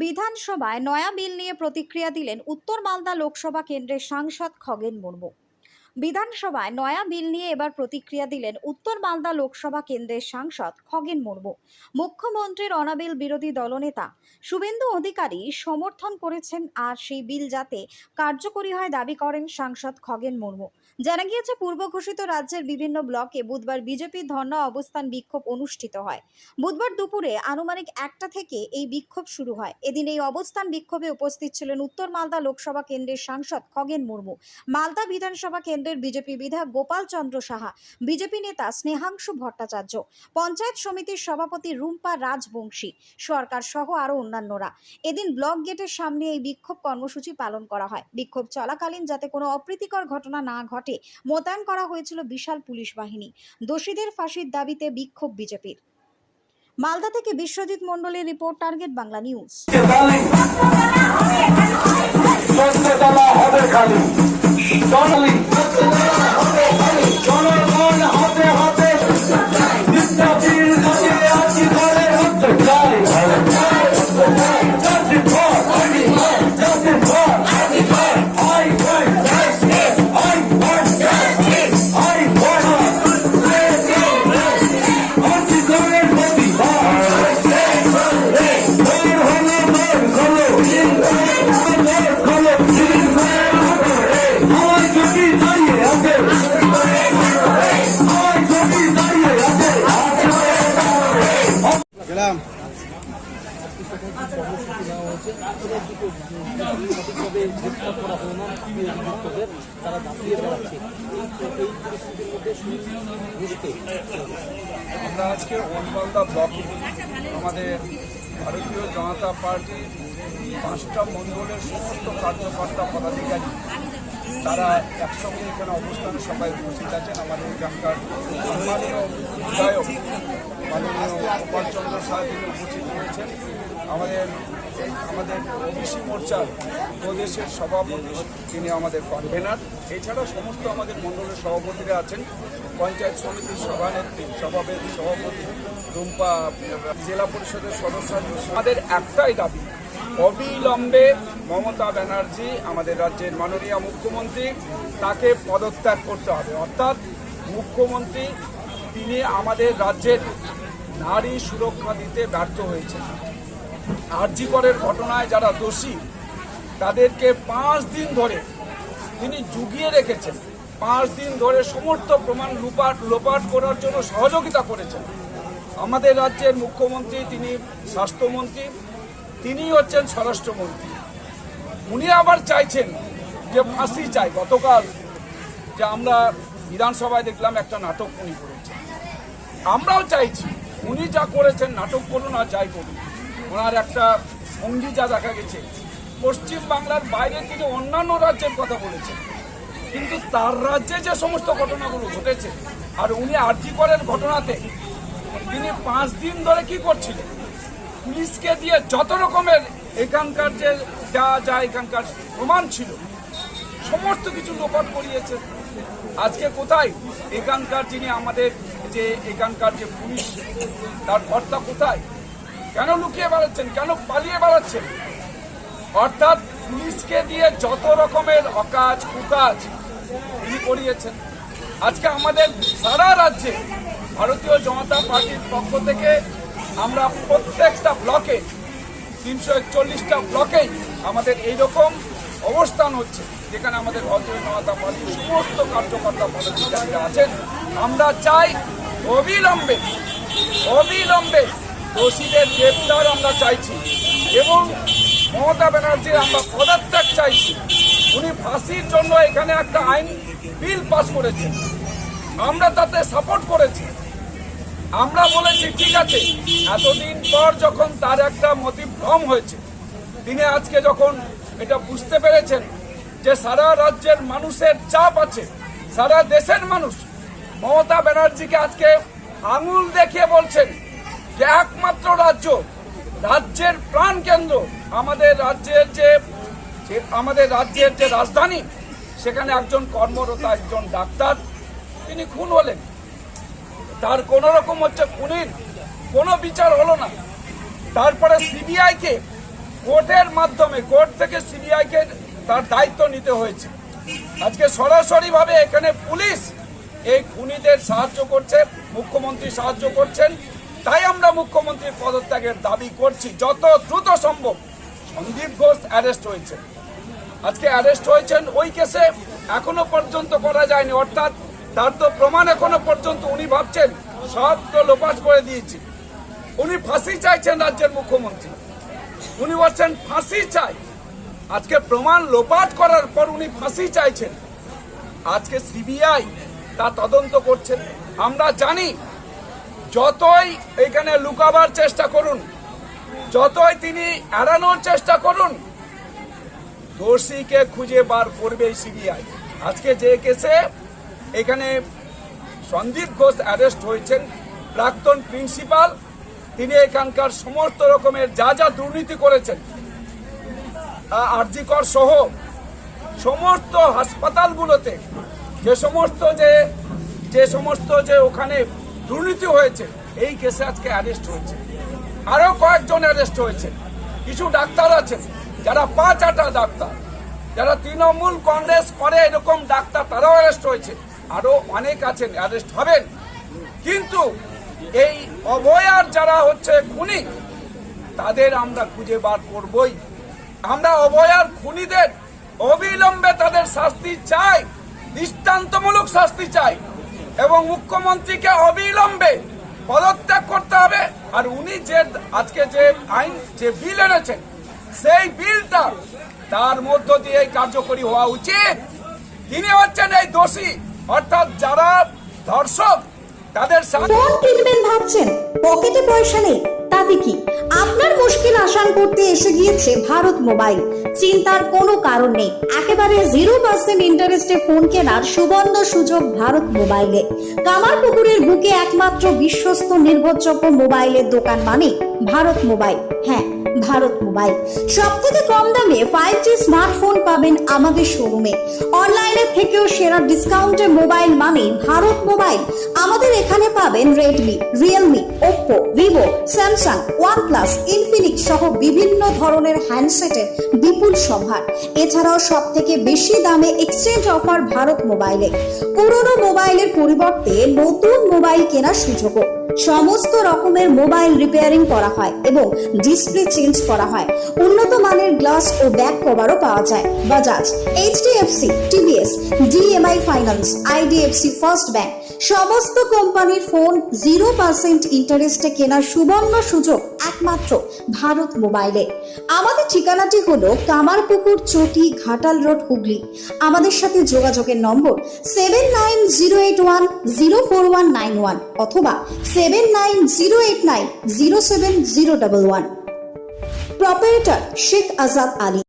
বিধানসভায় নয়া বিল নিয়ে প্রতিক্রিয়া দিলেন উত্তর মালদা লোকসভা কেন্দ্রের সাংসদ খগেন মুর্মু। বিধানসভায় নয়া বিল নিয়ে এবার প্রতিক্রিয়া দিলেন উত্তর মালদা লোকসভা কেন্দ্রের সাংসদ খগেন মুর্মু। মুখ্যমন্ত্রীর অনাবিল বিরোধী দলনেতা শুভেন্দু অধিকারী সমর্থন করেছেন, আর সেই বিল যাতে কার্যকরী হয় দাবি করেন সাংসদ খগেন মুর্মু। জানা গিয়েছে, পূর্ব ঘোষিত রাজ্যের বিভিন্ন ব্লকে বুধবার বিজেপির ধর্ণা অবস্থান বিক্ষোভ অনুষ্ঠিত হয়। বুধবার দুপুরে আনুমানিক 1টা থেকে এই বিক্ষোভ শুরু হয়। এদিন এই অবস্থান বিক্ষোভে উপস্থিত ছিলেন উত্তর মালদা লোকসভা কেন্দ্রের সাংসদ খগেন মুর্মু, মালদা বিধানসভা কেন্দ্রের বিজেপি বিধায়ক গোপাল চন্দ্র সাহা, বিজেপি নেতা স্নেহাংশু ভট্টাচার্য, পঞ্চায়েত সমিতির সভাপতি রুম্পা রাজবংশী সরকার সহ আরো অন্যান্যরা। এদিন ব্লক গেটের সামনে এই বিক্ষোভ কর্মসূচি পালন করা হয়। বিক্ষোভ চলাকালীন যাতে কোনো অপ্রীতিকর ঘটনা না ঘটে মোতায়েন করা হয়েছিল বিশাল পুলিশ বাহিনী। দোষীদের ফাঁসির দাবিতে বিক্ষোভ বিজেপির। মালদা থেকে বিশ্বজিৎ মণ্ডলের রিপোর্ট, টার্গেট বাংলা নিউজ। আমরা আজকে ওলমালদা ব্লকে আমাদের ভারতীয় জনতা পার্টির 5টা মণ্ডলের সমস্ত কার্যকর্তা পদাধিকারী তারা একসঙ্গে এখানে অবস্থান সবাই উপস্থিত আছেন। আমাদের এখানকার সম্মানীয় বিধায়ক মাননীয় গোপাল চন্দ্র সাহা তিনি উপস্থিত রয়েছেন। আমাদের ওবিসি মোর্চার প্রদেশের সভাপতি তিনি আমাদের কনভেনার, এছাড়া সমস্ত আমাদের মণ্ডলের সভাপতিরা আছেন। পঞ্চায়েত সমিতির সভাপতি রুম্পা, জেলা পরিষদের সদস্য। আমাদের একটাই দাবি, অবিলম্বে মমতা ব্যানার্জি আমাদের রাজ্যের মাননীয় মুখ্যমন্ত্রী তাকে পদত্যাগ করতে হবে। অর্থাৎ মুখ্যমন্ত্রী তিনি আমাদের রাজ্যের নারী সুরক্ষা দিতে ব্যর্থ হয়েছেন। আরজি করের ঘটনায় যারা দোষী তাদেরকে 5 দিন ধরে তিনি জুগিয়ে রেখেছেন। 5 দিন ধরে সমস্ত প্রমাণ লোপাট করার জন্য সহযোগিতা করেছেন। আমাদের রাজ্যের মুখ্যমন্ত্রী তিনি স্বাস্থ্যমন্ত্রী, তিনি হচ্ছেন স্বরাষ্ট্রমন্ত্রী। উনি আবার চাইছেন যে ফাঁসি চাই। গতকাল যে আমরা বিধানসভায় দেখলাম একটা নাটক উনি করেছেন, আমরাও চাইছি উনি যা করেছেন নাটক করুন আর যাই করুন। ওনার একটা ভঙ্গি যা দেখা গেছে, পশ্চিম বাংলার বাইরে তিনি অন্যান্য রাজ্যের কথা বলেছেন, কিন্তু তার রাজ্যে যে সমস্ত ঘটনাগুলো ঘটেছে, আর উনি আরজি করের ঘটনাতে তিনি 5 দিন ধরে কি করছিলেন, পুলিশকে দিয়ে যত রকমের এখানকার যে যা এখানকার প্রমাণ ছিল সমস্ত কিছু লোপাট করিয়েছে। আজকে কোথায় এখানকার যিনি আমাদের যে এখানকার যে পুলিশ তার কর্তা কোথায়? কেন লুকিয়ে বেড়াচ্ছেন, কেন পালিয়ে বেড়াচ্ছেন? অর্থাৎ পুলিশকে দিয়ে যত রকমের অকাজ কুকাজ তিনি করিয়েছেন। আজকে আমাদের সারা রাজ্যে ভারতীয় জনতা পার্টির পক্ষ থেকে আমরা প্রত্যেকটা ব্লকে 341টা ব্লকেই আমাদের এইরকম অবস্থান হচ্ছে, যেখানে আমাদের ভারতীয় জনতা পার্টির সমস্ত কার্যকর্তা পদাধিকারীরা আছেন। আমরা চাই অবিলম্বে দোষীদের গ্রেপ্তার আমরা চাইছি, এবং মমতা ব্যানার্জির আমরা পদত্যাগ চাইছি। উনি ফাঁসির জন্য এখানে একটা আইন বিল পাস করেছেন, আমরা তাতে সাপোর্ট করেছি। আমরা বলেছি ঠিক আছে, এতদিন পর যখন তার একটা মতিভ্রম হয়েছে, তিনি আজকে যখন এটা বুঝতে পেরেছেন যে সারা রাজ্যের মানুষের চাপ আছে, সারা দেশের মানুষ মমতা ব্যানার্জিকে আজকে আঙুল দেখিয়ে বলছেন যে একমাত্র রাজ্যের প্রাণ কেন্দ্র আমাদের রাজ্যের যে রাজধানী, সেখানে একজন কর্মরত একজন ডাক্তার তিনি খুন হলেন। তার কোন রকম খুনির কোনো বিচার হলো না। তারপরে সিবিআইকে কোর্টের মাধ্যমে, কোর্ট থেকে সিবিআইকে তার দায়িত্ব নিতে হয়েছে। আজকে সরাসরিভাবে এখানে পুলিশ এই খুনিদের সাহায্য করছে, মুখ্যমন্ত্রী সাহায্য করছেন। তাই আমরা মুখ্যমন্ত্রীর পদত্যাগের দাবি করছি যত দ্রুত সম্ভব। সন্দীপ ঘোষ অ্যারেস্ট হয়েছে, আজকে অ্যারেস্ট হয়েছেন, ওই কেসে এখনো পর্যন্ত করা যায়নি, অর্থাৎ তার তো প্রমাণ এখনো পর্যন্ত উনি ভাবছেন সব তো লোপাট করে দিয়েছি। উনি ফাঁসি চাইছেন, রাজ্যের মুখ্যমন্ত্রী উনি বলছেন ফাঁসি চাই। আজকে প্রমাণ লোপাট করার পর উনি ফাঁসি চাইছেন। আজকে সিবিআই তা তদন্ত করছেন। আমরা জানি যতই এখানে লুকাবার চেষ্টা করুন, যতই তিনি এড়ানোর চেষ্টা করুন, দোষীকে খুঁজে বার করবে সিবিআই। আজকে যে কেসে এখানে সন্দীপ ঘোষ অ্যারেস্ট হয়েছেন, প্রাক্তন প্রিন্সিপাল, তিনি এখানকার সমস্ত রকমের যা যা দুর্নীতি করেছেন, আরজিকর সহ সমস্ত হাসপাতালগুলোতে যে সমস্ত ওখানে দুর্নীতি হয়েছে, এই কেসে আজকে অ্যারেস্ট হয়েছে। আরো কয়েকজন অ্যারেস্ট হয়েছে। কিছু ডাক্তার আছেন যারা 5-8টা ডাক্তার, যারা তৃণমূল কংগ্রেস করে এরকম ডাক্তার, তারাও অ্যারেস্ট হয়েছে। আরো অনেক আছেন, অ্যারেস্ট হবেন। কিন্তু এই অভয়ার যারা হচ্ছে খুনি, তাদের আমরা খুঁজে বার করবই। আমরা অভয়ার খুনিদের অবিলম্বে তাদের শাস্তি চাই, দৃষ্টান্তমূলক শাস্তি চাই, এবং মুখ্যমন্ত্রীকে অবিলম্বে পদত্যাগ করতে হবে। আর উনি যে আজকে যে আইন, যে বিল এনেছেন, সেই বিলটা তার মধ্য দিয়ে কার্যকরী হওয়া উচিত। তিনি হচ্ছেন এই দোষী, অর্থাৎ যারা ধর্ষক তাদের ফোন কিনবেন ভাবছেন, পকেটে পয়সা নেই, তাতে কি? আপনার মুশকিল আসান করতে এসে গিয়েছে ভারত মোবাইল। চিন্তার কোনো কারণ নেই, একেবারে 0% ইন্টারেস্টে ফোন কেনার সুবর্ণ সুযোগ ভারত মোবাইলে। কামারপুকুরের বুকে একমাত্র বিশ্বস্ত নির্ভরযোগ্য মোবাইলের দোকান মানে ভারত মোবাইল। হ্যাঁ, ভারত মোবাইল। সব থেকে কম দামে 5G স্মার্টফোন পাবেন আমাদের শোরুমে। অনলাইনের থেকেও সেরা ডিসকাউন্টে মোবাইল মানে ভারত মোবাইল। আমাদের এখানে পাবেন Redmi, Realme, Oppo, Vivo, Samsung, OnePlus, Infinix সহ বিভিন্ন ধরনের হ্যান্ডসেটের বিপুল সম্ভার। এছাড়াও সব থেকে বেশি দামে এক্সচেঞ্জ অফার ভারত মোবাইলে। পুরনো মোবাইলের পরিবর্তে নতুন মোবাইল কেনার সুযোগও। সমস্ত রকমের মোবাইল রিপেয়ারিং করা হয় এবং ডিসপ্লে চেঞ্জ করা হয়। উন্নত মানের গ্লাস ও ব্যাক কভারও পাওয়া যায়। Bajaj, HDFC, TVS, DMI finance, IDFC first bank সমস্ত কোম্পানির ফোন 0% ইন্টারেস্টে কেনার সুবর্ণ সুযোগ একমাত্র ভারত মোবাইলে। আমাদের ঠিকানাটি হলো কামারপুকুর চটি, ঘাটাল রোড, হুগলি। আমাদের সাথে যোগাযোগের নম্বর 7908104191 অথবা 7908907011। প্রোপাইটার শেখ আজাদ আলী।